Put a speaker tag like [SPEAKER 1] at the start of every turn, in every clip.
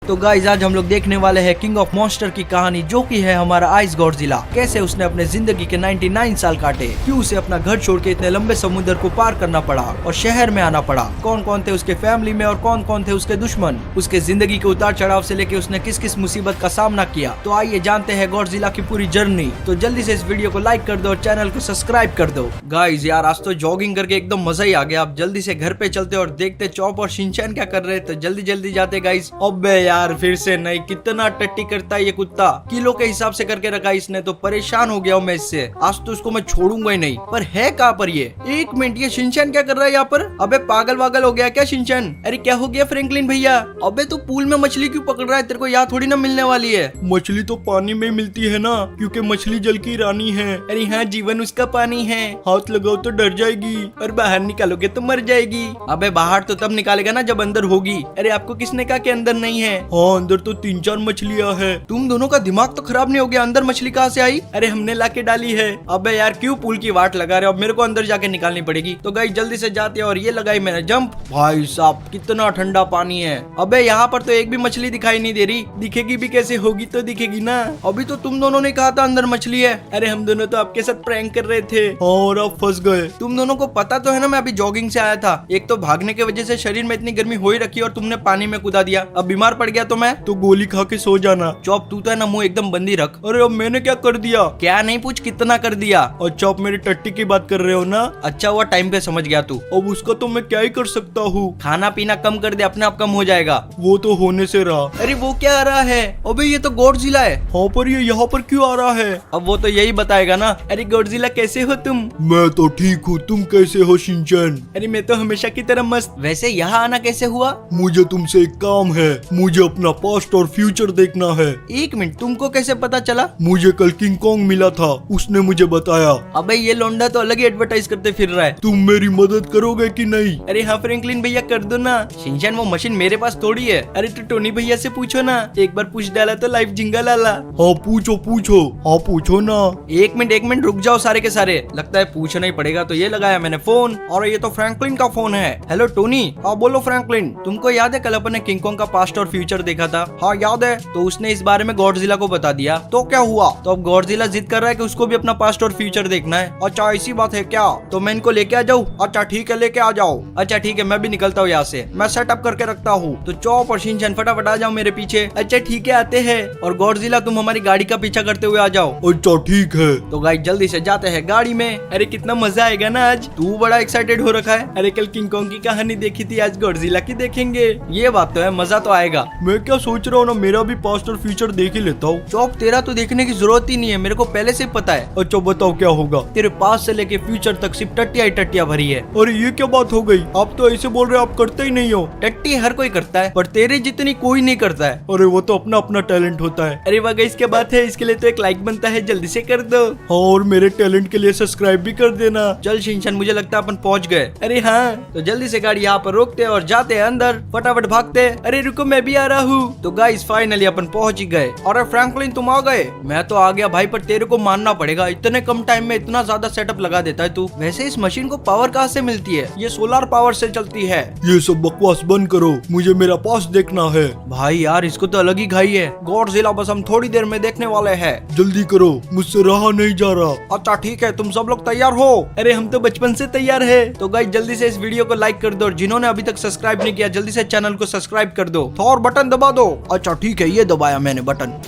[SPEAKER 1] तो गाइस आज हम लोग देखने वाले हैं किंग ऑफ मॉन्स्टर की कहानी, जो कि है हमारा आइस गॉडजिला। कैसे उसने अपने जिंदगी के 99 साल काटे, क्यों उसे अपना घर छोड़ के इतने लंबे समुद्र को पार करना पड़ा और शहर में आना पड़ा, कौन कौन थे उसके फैमिली में और कौन कौन थे उसके दुश्मन, उसके जिंदगी के उतार चढ़ाव से लेके उसने किस किस मुसीबत का सामना किया। तो आइए जानते हैं गॉडजिला की पूरी जर्नी। तो जल्दी से इस वीडियो को लाइक कर दो और चैनल को सब्सक्राइब कर दो। गाइस यार आज तो जॉगिंग करके एकदम मजा ही आ गया। आप जल्दी से घर पे चलते और देखते चॉप और शिनचैन क्या कर रहे। तो जल्दी जल्दी जाते गाइस। अबे यार फिर से नहीं, कितना टट्टी करता है ये कुत्ता, किलो के हिसाब से करके रखा इसने। तो परेशान हो गया हूँ मैं इससे, आज तो इसको मैं छोड़ूंगा ही नहीं। पर है कहाँ पर ये? एक मिनट, ये शिनचैन क्या कर रहा है यहाँ पर? अबे पागल वागल हो गया क्या शिनचैन? अरे क्या हो गया फ्रैंकलिन भैया? अबे तू पूल में मछली क्यों पकड़ रहा है? तेरे को यहाँ थोड़ी ना मिलने वाली है।
[SPEAKER 2] मछली तो पानी में मिलती है ना, क्योंकि मछली जल की रानी है।
[SPEAKER 1] अरे हाँ, जीवन उसका पानी है।
[SPEAKER 2] हाथ लगाओ तो डर जाएगी
[SPEAKER 1] और बाहर निकालोगे तो मर जाएगी। अबे बाहर तो तब निकालेगा ना जब अंदर होगी। अरे आपको किसने कहा कि अंदर नहीं है?
[SPEAKER 2] हाँ अंदर तो 3-4 मछलियाँ है।
[SPEAKER 1] तुम दोनों का दिमाग तो खराब नहीं हो गया? अंदर मछली कहाँ से आई? अरे हमने लाके डाली है। अबे यार क्यों पूल की वाट लगा रहे हो? अब मेरे को अंदर जाके निकालनी पड़ेगी। तो गाइस जल्दी से जाते हैं और ये लगाई मैंने जंप। भाई साहब कितना ठंडा पानी है। अबे यहाँ पर तो एक भी मछली दिखाई नहीं दे रही। दिखेगी भी कैसे? होगी तो दिखेगी ना। अभी तो तुम दोनों ने कहा था अंदर मछली है। अरे हम दोनों तो आपके साथ प्रैंक कर रहे थे।
[SPEAKER 2] और अब फंस गए।
[SPEAKER 1] तुम दोनों को पता तो है ना मैं अभी जॉगिंग से आया था। एक तो भागने की वजह से शरीर में इतनी गर्मी हो ही रखी और तुमने पानी में कूदा दिया। अब बीमार पड़ गया तो मैं
[SPEAKER 2] तो गोली खा के सो जाना।
[SPEAKER 1] चौप तू तो है ना मुंह एकदम बंदी रख।
[SPEAKER 2] अरे अब मैंने क्या कर दिया?
[SPEAKER 1] क्या नहीं पूछ, कितना कर दिया।
[SPEAKER 2] अच्छा आप मेरी टट्टी की बात कर रहे हो ना?
[SPEAKER 1] अच्छा हुआ टाइम पे समझ गया तू।
[SPEAKER 2] अब उसका तो मैं क्या ही कर सकता हूँ।
[SPEAKER 1] खाना पीना कम कर दे, अपने आप कम हो जाएगा।
[SPEAKER 2] वो तो होने से रहा।
[SPEAKER 1] अरे वो क्या आ रहा है? अबे ये तो गॉडजिला है।
[SPEAKER 2] हाँ पर ये यहाँ पर क्यों आ रहा है?
[SPEAKER 1] अब वो तो यही बताएगा ना। अरे गॉडजिला कैसे हो तुम?
[SPEAKER 2] मैं तो ठीक हूँ, तुम कैसे हो शिनचैन?
[SPEAKER 1] अरे मैं तो हमेशा की तरह मस्त। वैसे यहाँ आना कैसे हुआ?
[SPEAKER 2] मुझे तुमसे एक काम है, मुझे अपना पास्ट और फ्यूचर देखना है।
[SPEAKER 1] एक मिनट, तुमको कैसे पता चला?
[SPEAKER 2] मुझे कल किंग कॉन्ग मिला था, उसने मुझे बताया।
[SPEAKER 1] अबे ये लोंडा तो अलग ही एडवर्टाइज करते फिर रहा है।
[SPEAKER 2] तुम मेरी मदद करोगे कि नहीं?
[SPEAKER 1] अरे हाँ फ्रैंकलिन भैया कर दो ना। शिनचैन वो मशीन मेरे पास थोड़ी है। अरे तो टोनी भैया से पूछो ना, एक बार पूछ डाला तो लाइफ जिंगा लाला।
[SPEAKER 2] हाँ पूछो पूछो, हाँ पूछो ना।
[SPEAKER 1] एक मिनट रुक जाओ सारे के सारे, लगता है पूछना ही पड़ेगा। तो ये लगाया मैंने फोन और ये तो फ्रैंकलिन का फोन है। Hello Tony. हाँ बोलो फ्रैंकलिन। तुमको याद है कल अपन ने किंग कॉन्ग का पास्ट और फ्यूचर देखा था? हाँ याद है। तो उसने इस बारे में गॉडजिला को बता दिया, तो क्या हुआ? तो अब गॉडजिला जिद कर रहा है कि उसको भी अपना पास्ट और फ्यूचर देखना है। अच्छा ऐसी बात है क्या? तो मैं इनको लेके आ जाऊँ? अच्छा ठीक है लेके आ जाओ। अच्छा ठीक है मैं भी निकलता हूँ यहाँ से, मैं सेटअप करके रखता हूँ। तो चॉप और शिनचैन फटाफट आ जाओ मेरे पीछे। अच्छा ठीक है आते हैं। और गॉडजिला तुम हमारी गाड़ी का पीछा करते हुए आ जाओ।
[SPEAKER 2] अच्छा ठीक है।
[SPEAKER 1] तो गाइस जल्दी से जाते हैं गाड़ी में। अरे कितना मजा आएगा ना आज। तू बड़ा एक्साइटेड हो रखा है। अरे कल किंग कॉन्ग की कहानी देखी थी, आज गॉडजिला की देखेंगे। ये बात तो है, मजा तो आएगा।
[SPEAKER 2] मैं क्या सोच रहा हूँ ना, मेरा भी पास्ट और फ्यूचर देख ही लेता हूँ।
[SPEAKER 1] चौप तेरा तो देखने की जरूरत ही नहीं है, मेरे को पहले से पता है।
[SPEAKER 2] अच्छा बताओ क्या होगा?
[SPEAKER 1] तेरे पास से लेके फ्यूचर तक सिर्फ टट्टिया ही टट्टिया भरी है।
[SPEAKER 2] अरे ये क्या बात हो गई? आप तो ऐसे बोल रहे हो, आप करते ही नहीं हो।
[SPEAKER 1] टट्टी हर कोई करता है, पर तेरे जितनी कोई नहीं करता है।
[SPEAKER 2] अरे वो तो अपना अपना टैलेंट होता है।
[SPEAKER 1] अरे वाह इसके बात है, इसके लिए तो एक लाइक बनता है, जल्दी से कर दो।
[SPEAKER 2] हाँ और मेरे टैलेंट के लिए सब्सक्राइब भी कर देना।
[SPEAKER 1] चल शिनचैन मुझे लगता है अपन पहुंच गए। अरे हाँ तो जल्दी से गाड़ी यहाँ पर रोकते और जाते हैं अंदर, फटाफट भागते। अरे रुको मैं भी आ रहा हूँ। तो गाइस फाइनली अपन पहुंच ही गए। अरे फ्रैंकलिन तुम आ गए? मैं तो आ गया भाई, पर तेरे को मानना पड़ेगा, इतने कम टाइम में इतना ज्यादा सेटअप लगा देता है तू। वैसे इस मशीन को पावर कहाँ से मिलती है? ये सोलर पावर से चलती है।
[SPEAKER 2] ये सब बकवास बंद करो, मुझे मेरा पास देखना है।
[SPEAKER 1] भाई यार इसको तो अलग ही घाई है। गॉडजिला बस हम थोड़ी देर में देखने वाले हैं।
[SPEAKER 2] जल्दी करो, मुझसे रहा नहीं जा रहा।
[SPEAKER 1] अच्छा ठीक है, तुम सब लोग तैयार हो? अरे हम तो बचपन से तैयार है। तो गाइस जल्दी से इस वीडियो को लाइक कर दो और जिन्होंने अभी तक सब्सक्राइब नहीं किया जल्दी से चैनल को सब्सक्राइब कर दो। थॉर बटन दबा दो। अच्छा ठीक है ये दबाया मैंने बटन।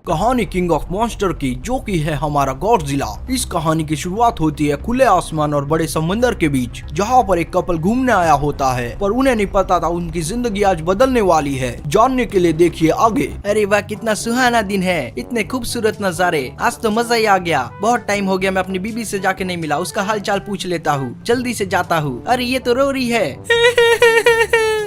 [SPEAKER 1] कहानी किंग ऑफ मॉन्स्टर की, जो कि है हमारा गॉडजिला। इस कहानी की शुरुआत होती है खुले आसमान और बड़े समंदर के बीच, जहाँ पर एक कपल घूमने आया होता है, पर उन्हें नहीं पता था उनकी जिंदगी आज बदलने वाली है। जानने के लिए देखिए आगे। अरे वाह कितना सुहाना दिन है, इतने खूबसूरत नजारे, आज तो मजा ही आ गया। बहुत टाइम हो गया मैं अपनी बीबी से जाके नहीं मिला, उसका हाल चाल पूछ लेता हूँ। जल्दी से जाता हूँ। अरे ये तो रो रही है।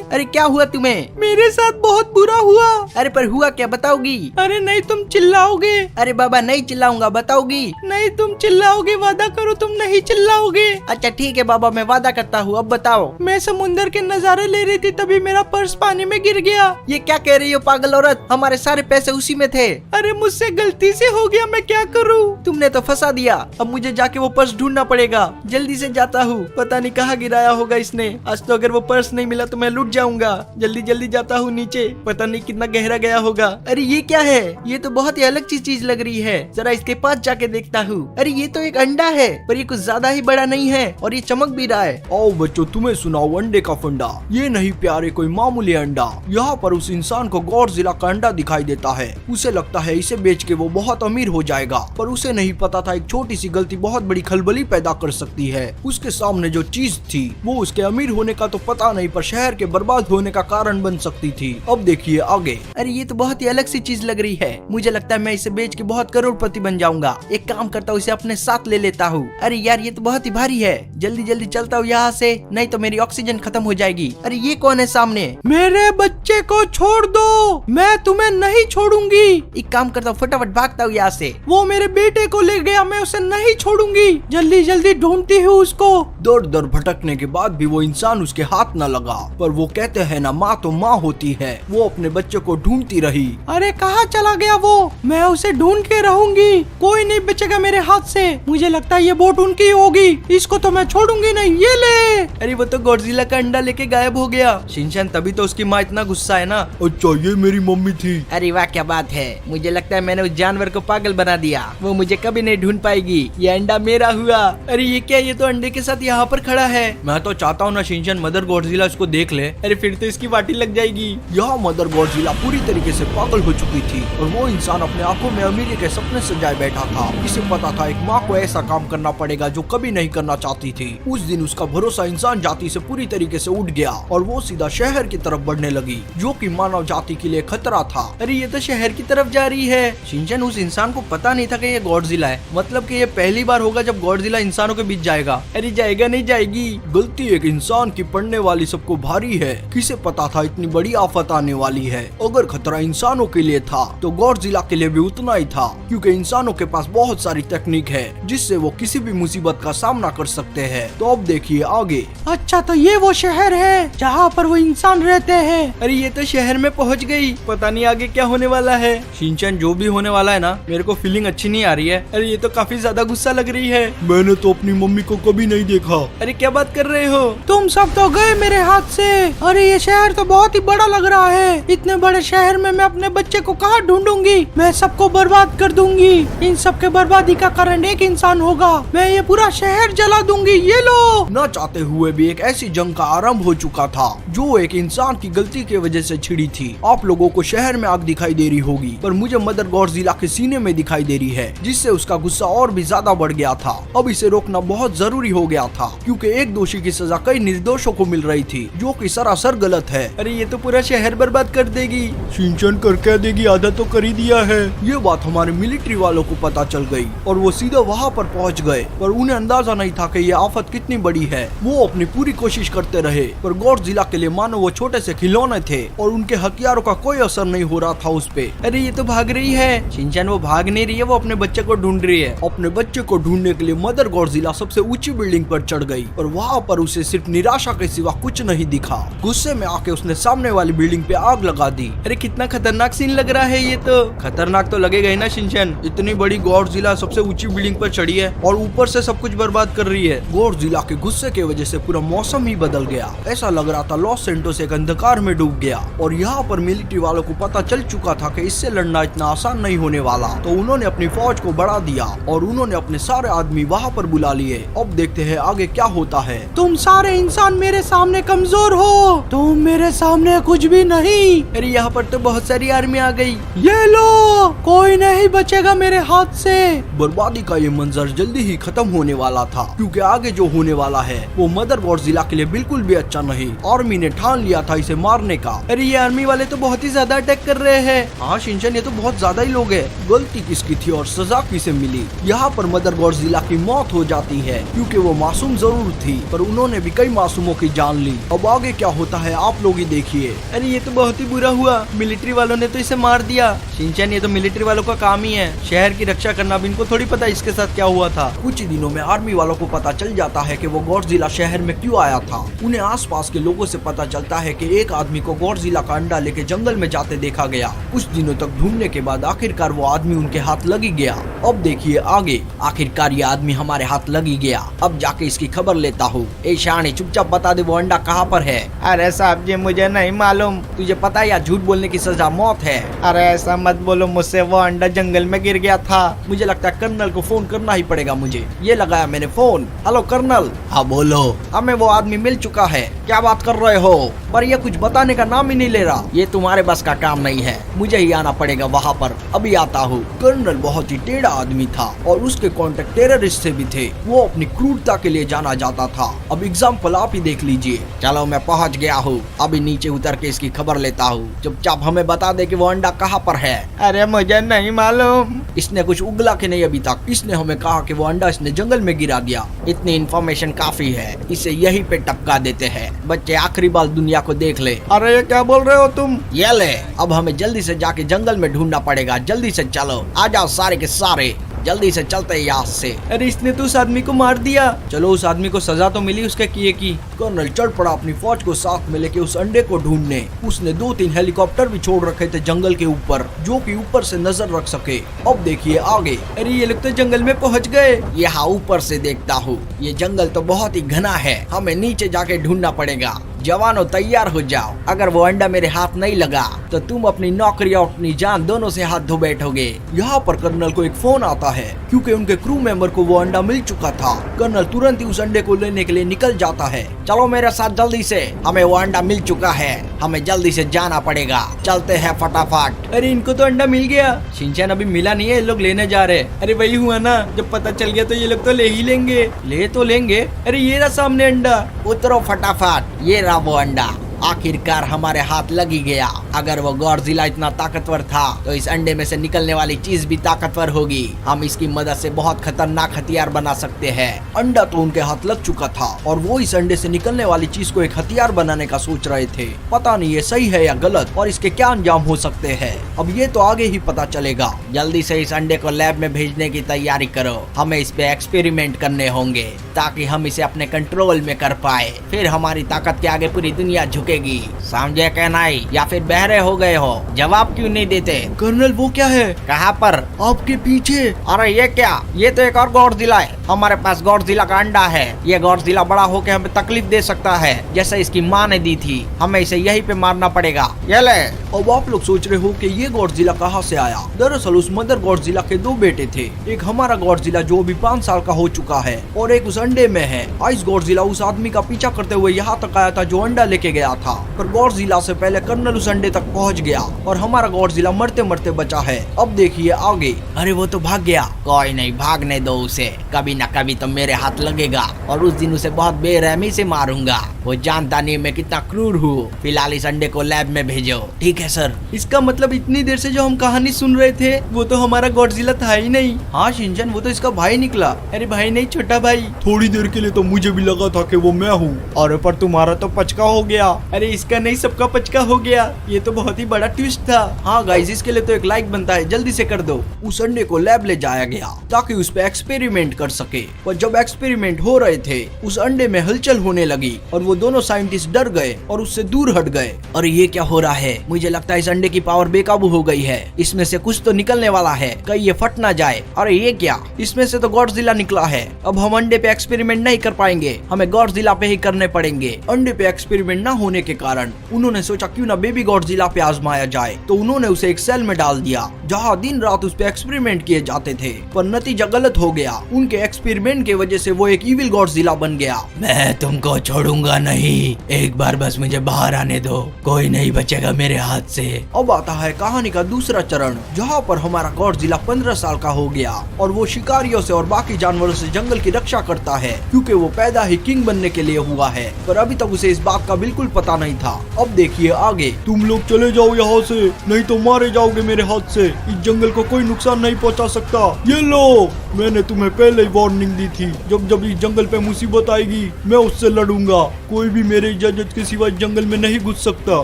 [SPEAKER 1] अरे क्या हुआ तुम्हें? मेरे साथ बहुत बुरा हुआ। अरे पर हुआ क्या, बताओगी? अरे नहीं, तुम चिल्लाओगे। अरे बाबा नहीं चिल्लाऊंगा, बताओगी? नहीं तुम चिल्लाओगे, वादा करो तुम नहीं चिल्लाओगे। अच्छा ठीक है बाबा, मैं वादा करता हूँ, अब बताओ। मैं समुंदर के नजारे ले रही थी, तभी मेरा पर्स पानी में गिर गया। ये क्या कह रही हो पागल औरत, हमारे सारे पैसे उसी में थे। अरे मुझसे गलती से हो गया, मैं क्या करूँ? तुमने तो फंसा दिया, अब मुझे जाके वो पर्स ढूंढना पड़ेगा। जल्दी से जाता हूँ, पता नहीं कहाँ गिराया होगा इसने। आज तो अगर वो पर्स नहीं मिला तो मैं लुट जाऊंगा। जल्दी जल्दी जाता हूँ नीचे, पता नहीं कितना गहरा गया होगा। अरे ये क्या है, ये तो बहुत ही अलग चीज लग रही है, जरा इसके पास जाके देखता हूँ। अरे ये तो एक अंडा है, पर ये कुछ ज्यादा ही बड़ा नहीं है और ये चमक भी रहा है।
[SPEAKER 2] आओ बच्चों, तुम्हें सुनाओ अंडे का फंडा। ये नहीं प्यारे कोई मामूली अंडा। यहाँ पर उस इंसान को गॉडजिला का अंडा दिखाई देता है। उसे लगता है इसे बेच के वो बहुत अमीर हो जाएगा, पर उसे नहीं पता था एक छोटी सी गलती बहुत बड़ी खलबली पैदा कर सकती है। उसके सामने जो चीज थी वो उसके अमीर होने का तो पता नहीं, पर शहर के बर्बाद होने का कारण बन सकती थी। अब देखिए आगे।
[SPEAKER 1] अरे ये तो बहुत ही अलग सी चीज लग रही है, मुझे लगता है मैं इसे बेच के बहुत करोड़पति बन जाऊंगा। एक काम करता हूँ, इसे अपने साथ ले लेता हूँ। अरे यार ये तो बहुत ही भारी है, जल्दी जल्दी चलता हूँ यहाँ से, नहीं तो मेरी ऑक्सीजन खत्म हो जाएगी। अरे ये कौन है सामने? मेरे बच्चे को छोड़ दो, मैं तुम्हें नहीं छोड़ूंगी। एक काम करता हूँ, फटाफट भागता हूँ यहाँ से। वो मेरे बेटे को ले गया, मैं उसे नहीं छोड़ूंगी। जल्दी जल्दी ढूंढती हूँ उसको।
[SPEAKER 2] दर दर भटकने के बाद भी वो इंसान उसके हाथ न लगा, पर वो कहते हैं ना, माँ तो माँ होती है। वो अपने बच्चे को ढूंढती रही।
[SPEAKER 1] अरे कहाँ चला गया वो? मैं उसे ढूंढ के रहूंगी, कोई नहीं बचेगा मेरे हाथ से। मुझे लगता है ये बोट उनकी होगी, इसको तो मैं छोड़ूंगी नहीं। ये ले। अरे वो तो गॉडजिला का अंडा लेके गायब हो गया। शिनचैन तभी तो उसकी माँ इतना गुस्सा है ना।
[SPEAKER 2] अच्छा ये मेरी मम्मी थी।
[SPEAKER 1] अरे वाह क्या बात है, मुझे लगता है मैंने उस जानवर को पागल बना दिया, वो मुझे कभी नहीं ढूंढ पाएगी। ये अंडा मेरा हुआ। अरे ये क्या, ये तो अंडे के साथ यहाँ पर खड़ा है। मैं तो चाहता हूँ ना शिनचैन मदर गॉडजिला इसको देख ले। अरे फिर तो इसकी वाटी लग जाएगी।
[SPEAKER 2] यहाँ मदर गॉडजिला पूरी तरीके से पागल हो चुकी थी और वो इंसान अपने आंखों में अमीरी के सपने सजाए बैठा था। इसे पता था एक माँ को ऐसा काम करना पड़ेगा जो कभी नहीं करना चाहती थी। उस दिन उसका भरोसा इंसान जाति से पूरी तरीके से उठ गया और वो सीधा शहर की तरफ बढ़ने लगी, जो कि मानव जाति के लिए खतरा था।
[SPEAKER 1] अरे ये तो शहर की तरफ जा रही है। शिनचैन उस इंसान को पता नहीं था कि ये गॉडजिला है, मतलब कि ये पहली बार होगा जब गॉडजिला इंसानों के बीच जाएगा। अरे जाएगा नहीं जाएगी।
[SPEAKER 2] गलती एक इंसान की पड़ने वाली सबको भारी है। किसे पता था इतनी बड़ी आफत आने वाली है। अगर खतरा इंसानों के लिए था तो गॉडजिला के लिए भी उतना ही था, क्योंकि इंसानों के पास बहुत सारी तकनीक है जिससे वो किसी भी मुसीबत का सामना कर सकते हैं। तो अब देखिए आगे।
[SPEAKER 1] अच्छा तो ये वो शहर है जहाँ पर वो इंसान रहते हैं। अरे ये तो शहर में पहुँच गई, पता नहीं आगे क्या होने वाला है। शिनचैन जो भी होने वाला है ना, मेरे को फीलिंग अच्छी नहीं आ रही है। अरे ये तो काफी ज्यादा गुस्सा लग रही है।
[SPEAKER 2] मैंने तो अपनी मम्मी को कभी नहीं देखा।
[SPEAKER 1] अरे क्या बात कर रहे हो तुम, सब तो गए मेरे हाथ से। अरे ये शहर तो बहुत ही बड़ा लग रहा है, इतने बड़े शहर में मैं अपने बच्चे को कहाँ ढूंढूंगी? मैं सबको बर्बाद कर दूंगी। इन सब के बर्बादी का कारण एक इंसान होगा, मैं ये पूरा शहर जला दूंगी। ये लो।
[SPEAKER 2] न चाहते हुए भी एक ऐसी जंग का आरंभ हो चुका था जो एक इंसान की गलती की वजह से छिड़ी थी। आप लोगों को शहर में आग दिखाई दे रही होगी, पर मुझे मदर गॉडजिला के सीने में दिखाई दे रही है, जिससे उसका गुस्सा और भी ज्यादा बढ़ गया था। अब इसे रोकना बहुत जरूरी हो गया था, क्योंकि एक दोषी की सजा कई निर्दोषों को मिल रही थी, जो कि सरासर गलत है।
[SPEAKER 1] अरे ये तो पूरा शहर बर्बाद कर देगी।
[SPEAKER 2] शिनचैन कर क्या देगी, आधा तो कर ही दिया है। ये बात हमारे मिलिट्री वालों को पता चल गई और वो सीधा वहाँ पर पहुँच गए, पर उन्हें अंदाजा नहीं था कि ये आफत कितनी बड़ी है। वो अपनी पूरी कोशिश करते रहे, पर गॉडजिला के लिए मानो वो छोटे से खिलौने थे और उनके हथियारों का कोई असर नहीं हो रहा था उस पे।
[SPEAKER 1] अरे ये तो भाग रही है। शिनचैन वो भाग नहीं रही है, वो अपने बच्चे को ढूंढ रही है।
[SPEAKER 2] अपने बच्चे को ढूंढने के लिए मदर गॉडजिला सबसे ऊंची बिल्डिंग पर चढ़ गई और वहाँ पर उसे सिर्फ निराशा के सिवा कुछ नहीं दिखा। गुस्से में आके उसने सामने वाली बिल्डिंग पे आग लगा दी।
[SPEAKER 1] अरे कितना खतरनाक सीन लग रहा है। ये तो खतरनाक तो लगेगा ही ना शिनचैन,
[SPEAKER 2] इतनी बड़ी गॉडजिला सबसे ऊंची बिल्डिंग पर चढ़ी है और ऊपर से सब कुछ बर्बाद कर रही है। गॉडजिला के गुस्से की वजह से पूरा मौसम ही बदल गया। ऐसा लग रहा था लॉस सेंटोस एक अंधकार में डूब गया और यहाँ पर मिलिट्री वालों को पता चल चुका था कि इससे लड़ना इतना आसान नहीं होने वाला। तो उन्होंने अपनी फौज को बढ़ा दिया और उन्होंने अपने सारे आदमी वहाँ पर बुला लिए। अब देखते हैं आगे क्या होता है।
[SPEAKER 1] तुम सारे इंसान मेरे सामने कमजोर हो, तुम मेरे सामने कुछ भी नहीं। अरे यहाँ पर तो बहुत सारी आर्मी आ गई। ये लो, कोई नहीं बचेगा मेरे हाथ से।
[SPEAKER 2] बर्बादी का ये मंजर जल्दी ही खत्म होने वाला था, क्योंकि आगे जो होने वाला है वो मदर गॉडजिला के लिए बिल्कुल भी अच्छा नहीं। आर्मी ने ठान लिया था इसे मारने का।
[SPEAKER 1] अरे ये आर्मी वाले तो बहुत ही ज्यादा अटैक कर रहे हैं।
[SPEAKER 2] हाँ शिनचैन, ये तो बहुत ज्यादा ही लोग हैं। गलती किसकी थी और सजा किसे मिली? यहाँ पर मदर गॉडजिला की मौत हो जाती है, क्योंकि वो मासूम जरूर थी पर उन्होंने भी कई मासूमों की जान ली। अब आगे क्या होता है आप लोग ही देखिए। अरे ये तो बहुत ही बुरा हुआ, मिलिट्री वालों ने तो इसे मार दिया। शिनचैन ये तो मिलिट्री वालों का काम ही है, शहर की रक्षा करना। अब इनको थोड़ी पता इसके साथ क्या हुआ था। कुछ ही दिनों में आर्मी वालों को पता चल जाता है कि वो गॉडजिला शहर में क्यों आया था। उन्हें आसपास के लोगों से पता चलता है कि एक आदमी को गॉडजिला का अंडा लेके जंगल में जाते देखा गया। कुछ दिनों तक ढूंढने के बाद आखिरकार वो आदमी उनके हाथ लग ही गया। अब देखिए आगे, आखिरकार ये आदमी हमारे हाथ लग ही गया। अब जाके इसकी खबर लेता हूँ। ए शानी, चुपचाप बता दे वो अंडा कहाँ पर है।
[SPEAKER 3] अरे साहब जी मुझे नहीं मालूम।
[SPEAKER 2] तुझे पता है या झूठ बोलने की सजा मौत है।
[SPEAKER 3] अरे ऐसा मत बोलो मुझसे, वो अंडा जंगल में गिर गया था।
[SPEAKER 2] मुझे लगता है कर्नल को फोन करना ही पड़ेगा मुझे। ये लगाया मैंने फोन। Hello colonel. हाँ बोलो। हमें वो आदमी मिल चुका है। क्या बात कर रहे हो? पर ये कुछ बताने का नाम ही नहीं ले रहा। ये तुम्हारे बस का काम नहीं है, मुझे ही आना पड़ेगा वहाँ पर। अभी आता हूँ। कर्नल बहुत ही टेढ़ा आदमी था और उसके कॉन्टेक्ट टेररिस्ट से भी थे। वो अपनी क्रूरता के लिए जाना जाता था। अब एग्जाम्पल आप ही देख लीजिए। चलो मैं पहुँच गया हूँ, अभी नीचे उतर के इसकी खबर लेता हूँ। चुपचाप हमें बता दे कि वो अंडा कहाँ पर है।
[SPEAKER 3] अरे मुझे नहीं मालूम।
[SPEAKER 2] इसने कुछ उगला के नहीं अभी तक। इसने हमें कहा कि वो अंडा इसने जंगल में गिरा दिया। इतनी इन्फॉर्मेशन काफी है, इसे यहीं पे टपका देते हैं। बच्चे आखिरी बार दुनिया को देख ले।
[SPEAKER 3] अरे ये क्या बोल रहे हो तुम?
[SPEAKER 2] ये ले, अब हमें जल्दी से जाके जंगल में ढूंढना पड़ेगा। जल्दी से चलो, आ जाओ सारे के सारे, जल्दी से चलते हैं यहाँ से।
[SPEAKER 3] अरे इसने तो उस आदमी को मार दिया।
[SPEAKER 2] चलो उस आदमी को सजा तो मिली उसके किए की। कर्नल चढ़ पड़ा अपनी फौज को साथ में लेके उस अंडे को ढूंढने। उसने 2-3 हेलीकॉप्टर भी छोड़ रखे थे जंगल के ऊपर, जो कि ऊपर से नजर रख सके। अब देखिए आगे।
[SPEAKER 3] अरे ये लोग तो जंगल में पहुंच गए।
[SPEAKER 2] यहाँ ऊपर से देखता हूँ, ये जंगल तो बहुत ही घना है। हमें नीचे जाके ढूंढना पड़ेगा। जवानों तैयार हो जाओ, अगर वो अंडा मेरे हाथ नहीं लगा तो तुम अपनी नौकरी और अपनी जान दोनों से हाथ धो बैठोगे। यहाँ पर कर्नल को एक फोन आता है, क्योंकि उनके क्रू मेंबर को वो अंडा मिल चुका था। कर्नल तुरंत ही उस अंडे को लेने के लिए निकल जाता है। चलो मेरे साथ जल्दी से, हमें वो अंडा मिल चुका है, हमें जल्दी से जाना पड़ेगा। चलते हैं फटाफट।
[SPEAKER 3] अरे इनको तो अंडा मिल गया।
[SPEAKER 2] शिनचैन अभी मिला नहीं है, ये लोग लेने जा रहे।
[SPEAKER 3] अरे वही हुआ ना, जब पता चल गया तो ये लोग तो ले ही लेंगे।
[SPEAKER 2] ले तो लेंगे।
[SPEAKER 3] अरे ये रहा सामने अंडा।
[SPEAKER 2] उतरो फटाफट। ये रहा वो अंडा, आखिरकार हमारे हाथ लग ही गया। अगर वो गॉडजिला इतना ताकतवर था तो इस अंडे में से निकलने वाली चीज भी ताकतवर होगी। हम इसकी मदद से बहुत खतरनाक हथियार बना सकते हैं। अंडा तो उनके हाथ लग चुका था और वो इस अंडे से निकलने वाली चीज को एक हथियार बनाने का सोच रहे थे। पता नहीं ये सही है या गलत और इसके क्या अंजाम हो सकते हैं, अब ये तो आगे ही पता चलेगा। जल्दी से इस अंडे को लैब में भेजने की तैयारी करो। हमें इस पे एक्सपेरिमेंट करने होंगे ताकि हम इसे अपने कंट्रोल में कर पाए। फिर हमारी ताकत के आगे पूरी दुनिया झुकेगी। समझे क्या नहीं, या फिर बहरे हो गए हो? जवाब क्यों नहीं देते? कर्नल वो क्या है?
[SPEAKER 3] कहाँ पर?
[SPEAKER 2] आपके पीछे।
[SPEAKER 3] अरे ये क्या? ये तो एक और गॉडजिला है। हमारे पास गॉडजिला का अंडा है। ये गॉडजिला बड़ा होकर हमें तकलीफ दे सकता है, जैसे इसकी माँ ने दी थी। हमें इसे यहीं पे मारना पड़ेगा। ये ले।
[SPEAKER 2] अब आप लोग सोच रहे हो कि ये गॉडजिला कहाँ से आया? दरअसल उस मदर गॉडजिला के 2 बेटे थे। एक हमारा गॉडजिला जो अभी 5 साल का हो चुका है और एक उस अंडे में है। आइस गॉडजिला उस आदमी का पीछा करते हुए यहाँ तक आया था जो अंडा लेके गया था, पर गॉडजिला से पहले कर्नल उस अंडे तक पहुँच गया और हमारा गॉडजिला मरते मरते बचा है। अब देखिए आगे।
[SPEAKER 3] अरे वो तो भाग गया।
[SPEAKER 2] कोई नहीं, भागने दो उसे, कभी न कभी तो मेरे हाथ लगेगा और उस दिन उसे बहुत बेरहमी से मारूंगा। वो जानता नहीं मैं कितना क्रूर हूँ। फिलहाल इस अंडे को लैब में भेजो।
[SPEAKER 3] ठीक है सर। इसका मतलब इतनी देर से जो हम कहानी सुन रहे थे वो तो हमारा गॉडजिला था ही नहीं।
[SPEAKER 2] हाँ शिनचैन, वो तो इसका भाई निकला।
[SPEAKER 3] अरे भाई नहीं, छोटा भाई।
[SPEAKER 2] थोड़ी देर के लिए तो मुझे भी लगा था कि वो मैं हूँ।
[SPEAKER 3] अरे पर तुम्हारा तो पचका हो गया। अरे इसका नहीं, सबका पचका हो गया। ये तो बहुत ही बड़ा ट्विस्ट था।
[SPEAKER 2] हाँ गाइस, इसके लिए तो एक लाइक बनता है, जल्दी से कर दो। उस अंडे को लैब ले जाया गया ताकि उस पे एक्सपेरिमेंट कर सके। पर जब एक्सपेरिमेंट हो रहे थे उस अंडे में हलचल होने लगी और वो दोनों साइंटिस्ट डर गए और उससे दूर हट गए। और ये क्या हो रहा है? मुझे लगता है इस अंडे की पावर बेकाबू हो गई है। इसमें से कुछ तो निकलने वाला है, कहीं ये फट ना जाए। अरे ये क्या? इसमें से तो गॉडजिला निकला है। अब हम अंडे पे एक्सपेरिमेंट नहीं कर पाएंगे, हमें गॉडजिला पे ही करने पड़ेंगे। अंडे पे एक्सपेरिमेंट ना होने के कारण उन्होंने सोचा क्यों ना बेबी गॉडजिला पे आजमाया जाए। तो उन्होंने उसे एक सेल में डाल दिया जहाँ दिन रात उस पे एक्सपेरिमेंट किए जाते थे, पर नतीजा गलत हो गया। उनके एक्सपेरिमेंट की वजह से वो एक इविल गॉडजिला बन गया।
[SPEAKER 3] मैं तुमको छोड़ूंगा नहीं, एक बार बस मुझे बाहर आने दो, कोई नहीं बचेगा मेरे हाथ से।
[SPEAKER 2] अब आता है कहानी का दूसरा चरण, जहाँ पर हमारा गॉडजिला 15 साल का हो गया और वो शिकारियों से और बाकी जानवरों से जंगल की रक्षा करता है, क्योंकि वो पैदा ही किंग बनने के लिए हुआ है। पर अभी तक उसे इस बात का बिल्कुल पता नहीं था। अब देखिए आगे।
[SPEAKER 4] तुम लोग चले जाओ यहाँ से, नहीं तो मारे जाओगे मेरे हाथ से। इस जंगल को कोई नुकसान नहीं पहुँचा सकता। ये लो,
[SPEAKER 2] मैंने तुम्हें पहले ही वार्निंग दी थी, जब जब इस जंगल पे मुसीबत आएगी मैं उससे लड़ूंगा। कोई भी मेरे इजाजत के सिवा इस जंगल में नहीं घुस सकता।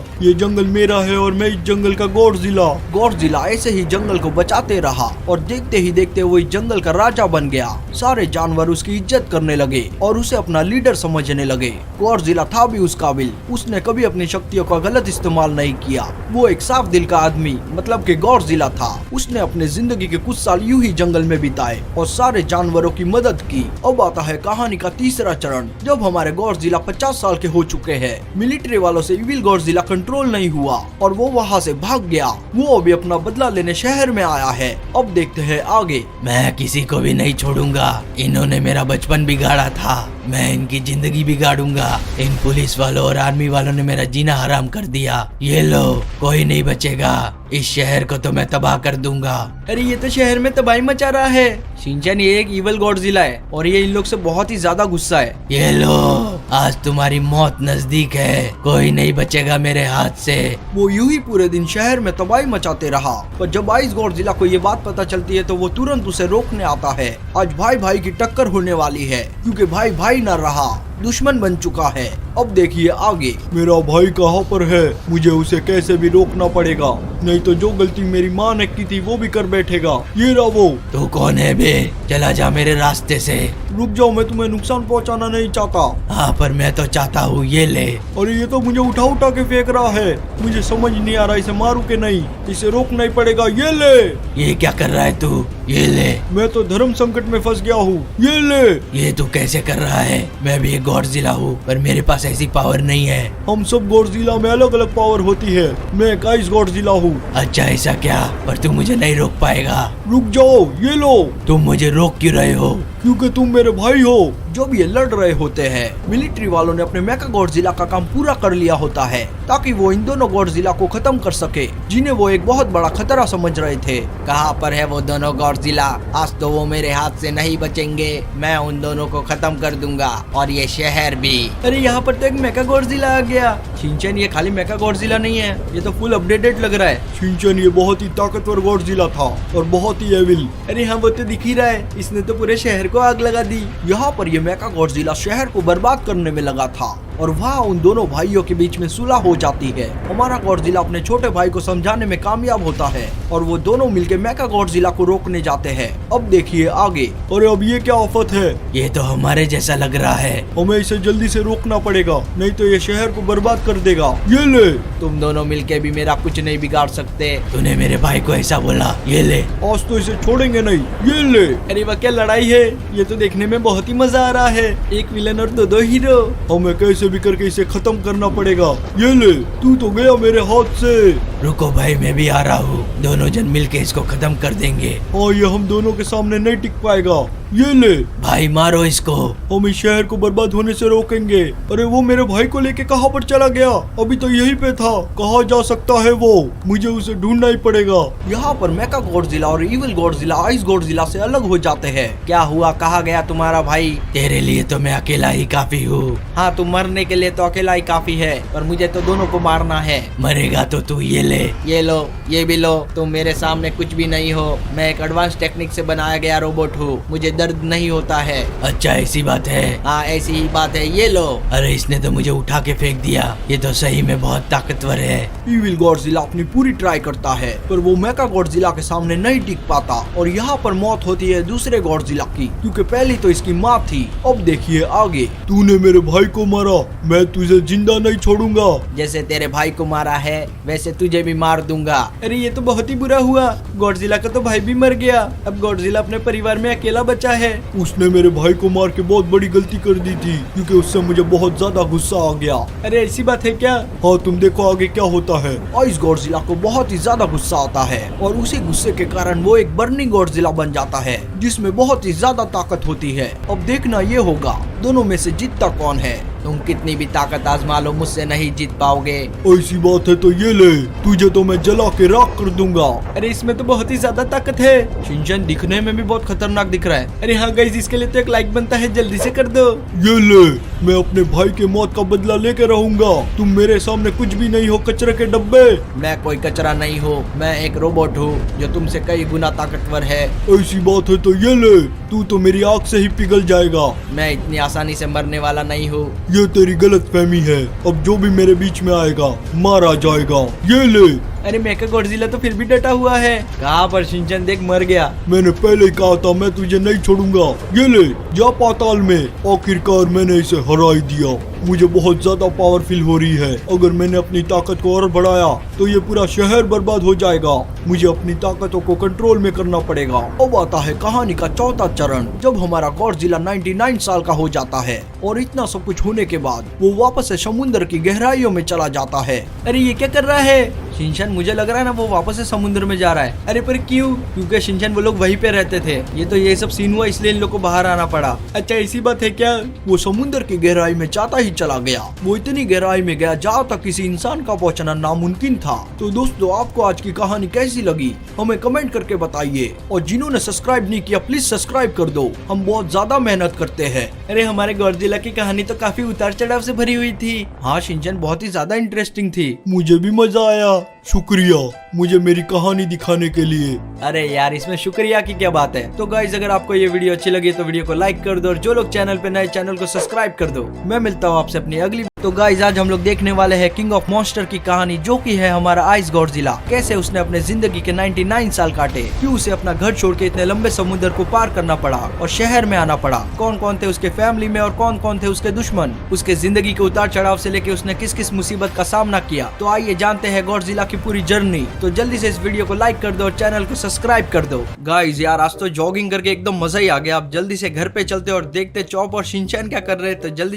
[SPEAKER 2] ये जंगल मेरा है और मैं इस जंगल का गॉडजिला।
[SPEAKER 1] गॉडजिला ऐसे ही जंगल को बचाते रहा और देखते ही देखते वो इस जंगल का राजा बन गया। सारे जानवर उसकी इज्जत करने लगे और उसे अपना लीडर समझने लगे। गॉडजिला था भी उस काबिल, उसने कभी अपनी शक्तियों का गलत इस्तेमाल नहीं किया। वो एक साफ दिल का आदमी मतलब कि गॉडजिला था। उसने अपने जिंदगी के कुछ साल यूं ही जंगल में बिताए और सारे जानवरों की मदद की। अब आता है कहानी का तीसरा चरण, जब हमारे गॉडजिला 50 साल के हो चुके हैं। मिलिट्री वालों से इविल गॉडजिला कंट्रोल नहीं हुआ और वो वहाँ से भाग गया। वो अभी अपना बदला लेने शहर में आया है। अब देखते हैं आगे।
[SPEAKER 3] मैं किसी को भी नहीं छोड़ूंगा। इन्होंने मेरा बचपन बिगाड़ा था, मैं इनकी जिंदगी बिगाड़ूंगा। इन पुलिस वालों और आर्मी वालों ने मेरा जीना हराम कर दिया। ये लो, कोई नहीं बचेगा। इस शहर को तो मैं तबाह कर दूंगा।
[SPEAKER 1] अरे ये तो शहर में तबाही मचा रहा है। शिनचैन ये एक इविल गॉडजिला है और ये इन लोग से बहुत ही ज्यादा गुस्सा है।
[SPEAKER 3] ये लो, आज तुम्हारी मौत नजदीक है, कोई नहीं बचेगा मेरे हाथ से।
[SPEAKER 1] वो यूं ही पूरे दिन शहर में तबाही मचाते रहा, पर जब आइस गॉडजिला को ये बात पता चलती है तो वो तुरंत उसे रोकने आता है। आज भाई भाई की टक्कर होने वाली है, क्योंकि भाई भाई न रहा, दुश्मन बन चुका है। अब देखिए आगे।
[SPEAKER 2] मेरा भाई कहाँ पर है? मुझे उसे कैसे भी रोकना पड़ेगा, नहीं तो जो गलती मेरी माँ ने की थी वो भी कर बैठेगा। ये रहा वो।
[SPEAKER 3] तू कौन है बे? चला जा मेरे रास्ते से।
[SPEAKER 2] रुक जाओ, मैं तुम्हें नुकसान पहुँचाना नहीं चाहता।
[SPEAKER 3] हाँ, पर मैं तो चाहता हूँ। ये ले।
[SPEAKER 2] अरे ये तो मुझे उठा उठा के फेंक रहा है। मुझे समझ नहीं आ रहा इसे मारू के नहीं। इसे रोकना ही पड़ेगा। ये ले।
[SPEAKER 3] ये क्या कर रहा है तू? ये ले।
[SPEAKER 2] मैं तो धर्म संकट में फंस गया हूँ। ये ले।
[SPEAKER 3] ये तू कैसे कर रहा है? मैं भी एक गॉडजिला हूँ, पर मेरे पास ऐसी पावर नहीं है।
[SPEAKER 2] हम सब गॉडजिला में अलग अलग पावर होती है। मैं एक आइस गॉडजिला हूँ।
[SPEAKER 3] अच्छा ऐसा क्या? पर तू मुझे नहीं रोक पाएगा।
[SPEAKER 2] रुक जाओ। ये लो।
[SPEAKER 3] तुम मुझे रोक क्यों रहे हो?
[SPEAKER 2] क्योंकि तुम मेरे भाई हो।
[SPEAKER 1] जब ये लड़ रहे होते हैं, मिलिट्री वालों ने अपने मेका गॉडजिला का काम पूरा कर लिया होता है, ताकि वो इन दोनों गॉडजिला को खत्म कर सके, जिन्हें वो एक बहुत बड़ा खतरा समझ रहे थे।
[SPEAKER 3] कहाँ पर है वो दोनों गॉडजिला? आज तो वो मेरे हाथ से नहीं बचेंगे। मैं उन दोनों को खत्म कर दूंगा और ये शहर भी।
[SPEAKER 1] अरे यहाँ पर तो एक मेका गॉडजिला आ गया। शिनचैन ये खाली मेका गॉडजिला नहीं है, ये तो फुल अपडेटेड लग रहा है।
[SPEAKER 2] शिनचैन ये बहुत ही ताकतवर गॉडजिला था और बहुत ही एविल।
[SPEAKER 1] अरे हाँ, वो तो दिख ही रहा है। इसने तो पूरे शहर को आग लगा दी। यहाँ पर ये मेका गॉडजिला शहर को बर्बाद करने में लगा था और वहाँ उन दोनों भाइयों के बीच में सुलह हो जाती है। हमारा गॉडजिला अपने छोटे भाई को समझाने में कामयाब होता है और वो दोनों मिलकर मेका गॉडजिला को रोकने जाते हैं। अब देखिए आगे।
[SPEAKER 2] अरे अब ये क्या आफत है?
[SPEAKER 3] ये तो हमारे जैसा लग रहा है।
[SPEAKER 2] हमें इसे जल्दी से रोकना पड़ेगा, नहीं तो ये शहर को बर्बाद कर देगा। ये ले।
[SPEAKER 1] तुम दोनों मिलके भी मेरा कुछ नहीं बिगाड़ सकते।
[SPEAKER 3] तूने मेरे भाई को ऐसा बोला? ये ले।
[SPEAKER 2] आज तो इसे छोड़ेंगे नहीं। ये ले।
[SPEAKER 1] अरे वह क्या लड़ाई है? ये तो देखने में बहुत ही मजा आ रहा है। एक विलन और दो हीरो।
[SPEAKER 2] हमें कैसे भी करके इसे खत्म करना पड़ेगा। ये ले। तू तो गया मेरे हाथ से।
[SPEAKER 3] रुको भाई, मैं भी आ रहा हूँ। दोनों जन मिलके इसको खत्म कर देंगे।
[SPEAKER 2] हाँ, ये हम दोनों के सामने नहीं टिक पाएगा। ये ले।
[SPEAKER 3] भाई मारो इसको।
[SPEAKER 2] हम इस शहर को बर्बाद होने से रोकेंगे। अरे वो मेरे भाई को लेके कहाँ पर चला गया? अभी तो यहीं पे था। कहाँ जा सकता है वो? मुझे उसे ढूंढना ही पड़ेगा।
[SPEAKER 1] यहाँ पर मेका गॉडजिला और इविल गॉडजिला आइस गॉडजिला से अलग हो जाते हैं। क्या हुआ? कहाँ गया तुम्हारा भाई?
[SPEAKER 3] तेरे लिए तो मैं अकेला ही काफी हूँ।
[SPEAKER 1] हाँ, तुम मरने के लिए तो अकेला ही काफी है, पर मुझे तो दोनों को मारना है।
[SPEAKER 3] मरेगा तो तू ये ले।
[SPEAKER 1] ये लो, ये भी लो। तुम मेरे सामने कुछ भी नहीं हो। मैं एक एडवांस टेक्निक से बनाया गया रोबोट हूँ। मुझे दर्द नहीं होता है।
[SPEAKER 3] अच्छा ऐसी बात है?
[SPEAKER 1] हाँ ऐसी ही बात है। ये लो।
[SPEAKER 3] अरे इसने तो मुझे उठा के फेंक दिया। ये तो सही में बहुत ताकतवर है।
[SPEAKER 1] इविल गॉडजिला अपनी पूरी ट्राई करता है, पर वो मेका गॉडजिला के सामने नहीं टिक पाता और यहाँ पर मौत होती है दूसरे गॉडजिला की, क्योंकि पहली तो इसकी माँ थी। अब देखिए आगे।
[SPEAKER 2] तूने मेरे भाई को मारा, मैं तुझे जिंदा नहीं छोड़ूंगा।
[SPEAKER 1] जैसे तेरे भाई को मारा है वैसे तुझे भी मार दूंगा। अरे ये तो बहुत ही बुरा हुआ। गॉडजिला का तो भाई भी मर गया। अब गॉडजिला अपने परिवार में अकेला बचा है।
[SPEAKER 2] उसने मेरे भाई को मार के बहुत बड़ी गलती कर दी थी, क्योंकि उससे मुझे बहुत ज्यादा गुस्सा आ गया।
[SPEAKER 1] अरे ऐसी बात है क्या?
[SPEAKER 2] हाँ, तुम देखो आगे क्या होता है।
[SPEAKER 1] आइस गॉडजिला को बहुत ही ज्यादा गुस्सा आता है और उसी गुस्से के कारण वो एक बर्निंग गॉडजिला बन जाता है, जिसमें बहुत ही ज्यादा ताकत होती है। अब देखना ये होगा दोनों में से जीतता कौन है। तुम कितनी भी ताकत आजमा लो, मुझसे नहीं जीत पाओगे।
[SPEAKER 2] ऐसी बात है तो ये ले, तुझे तो मैं जला के राख कर दूंगा।
[SPEAKER 1] अरे इसमें तो बहुत ही ज्यादा ताकत है। शिनचैन दिखने में भी बहुत खतरनाक दिख रहा है। अरे हाँ गाइस, इसके लिए तो एक लाइक बनता है, जल्दी से कर दो।
[SPEAKER 2] ये ले, मैं अपने भाई के मौत का बदला लेके रहूंगा। तुम मेरे सामने कुछ भी नहीं हो, कचरे के डब्बे।
[SPEAKER 1] मैं कोई कचरा नहीं हूँ, मैं एक रोबोट हूँ जो तुमसे कई गुना ताकतवर है।
[SPEAKER 2] ऐसी बात है तो ये ले, तू तो मेरी आग से ही पिघल जाएगा।
[SPEAKER 1] मैं इतनी आसानी से मरने वाला नहीं हूँ।
[SPEAKER 2] ये तेरी गलत फहमी है, अब जो भी मेरे बीच में आएगा मारा जाएगा। ये ले।
[SPEAKER 1] अरे मेका गॉडजिला तो फिर भी डटा हुआ है। कहाँ पर शिनचैन, देख मर गया।
[SPEAKER 2] मैंने पहले ही कहा था मैं तुझे नहीं छोड़ूंगा। ये ले, जा पाताल में। आखिरकार मैंने इसे हरा ही दिया। मुझे बहुत ज्यादा पावरफुल हो रही है। अगर मैंने अपनी ताकत को और बढ़ाया तो ये पूरा शहर बर्बाद हो जाएगा। मुझे अपनी ताकतों को कंट्रोल में करना पड़ेगा। अब आता है कहानी का चौथा चरण, जब हमारा गॉडजिला 99 साल का हो जाता है और इतना सब कुछ होने के बाद वो वापस से समुद्र की गहराइयों में चला जाता है। अरे ये क्या कर रहा है शिनचैन? मुझे लग रहा है ना वो वापस से समुद्र में जा रहा है। अरे पर क्यों? क्योंकि शिनचैन वो लोग वहीं पे रहते थे। ये सब सीन हुआ इसलिए इन लोग को बाहर आना पड़ा। अच्छा ऐसी बात है क्या? वो समुद्र की गहराई में जाता ही चला गया। वो इतनी गहराई में गया जहाँ तक किसी इंसान का पहुँचना नामुमकिन था। तो दोस्तों, आपको आज की कहानी कैसी लगी हमें कमेंट करके बताइए, और जिन्होंने सब्सक्राइब नहीं किया प्लीज सब्सक्राइब कर दो। हम बहुत ज्यादा मेहनत करते हैं। अरे हमारे गॉडजिला की कहानी तो काफी उतार चढ़ाव से भरी हुई थी। हाँ शिनचैन, बहुत ही ज्यादा इंटरेस्टिंग थी। मुझे भी मजा आया। शुक्रिया मुझे मेरी कहानी दिखाने के लिए।
[SPEAKER 1] अरे यार, इसमें शुक्रिया की क्या बात है। तो गाइज, अगर आपको ये वीडियो अच्छी लगी तो वीडियो को लाइक कर दो, और जो लोग चैनल पे नए चैनल को सब्सक्राइब कर दो। मैं मिलता हूँ आपसे अपनी अगली। तो गाइज, आज हम लोग देखने वाले हैं किंग ऑफ मॉन्स्टर की कहानी, जो की है हमारा आइस गॉडजिला। कैसे उसने अपने जिंदगी के 99 साल काटे, क्यों उसे अपना घर छोड़ के इतने लंबे समुद्र को पार करना पड़ा और शहर में आना पड़ा, कौन कौन थे उसके फैमिली में और कौन कौन थे उसके दुश्मन, उसके जिंदगी के उतार चढ़ाव से लेके उसने किस किस मुसीबत का सामना किया। तो आइए जानते हैं गॉडजिला की पूरी जर्नी। तो जल्दी से इस वीडियो को लाइक कर दो और चैनल को सब्सक्राइब कर दो। गाइज यार, आज तो जॉगिंग करके एकदम मजा ही आ गया। आप जल्दी से घर पे चलते और देखते चॉप और शिनचैन क्या कर रहे हैं। तो जल्दी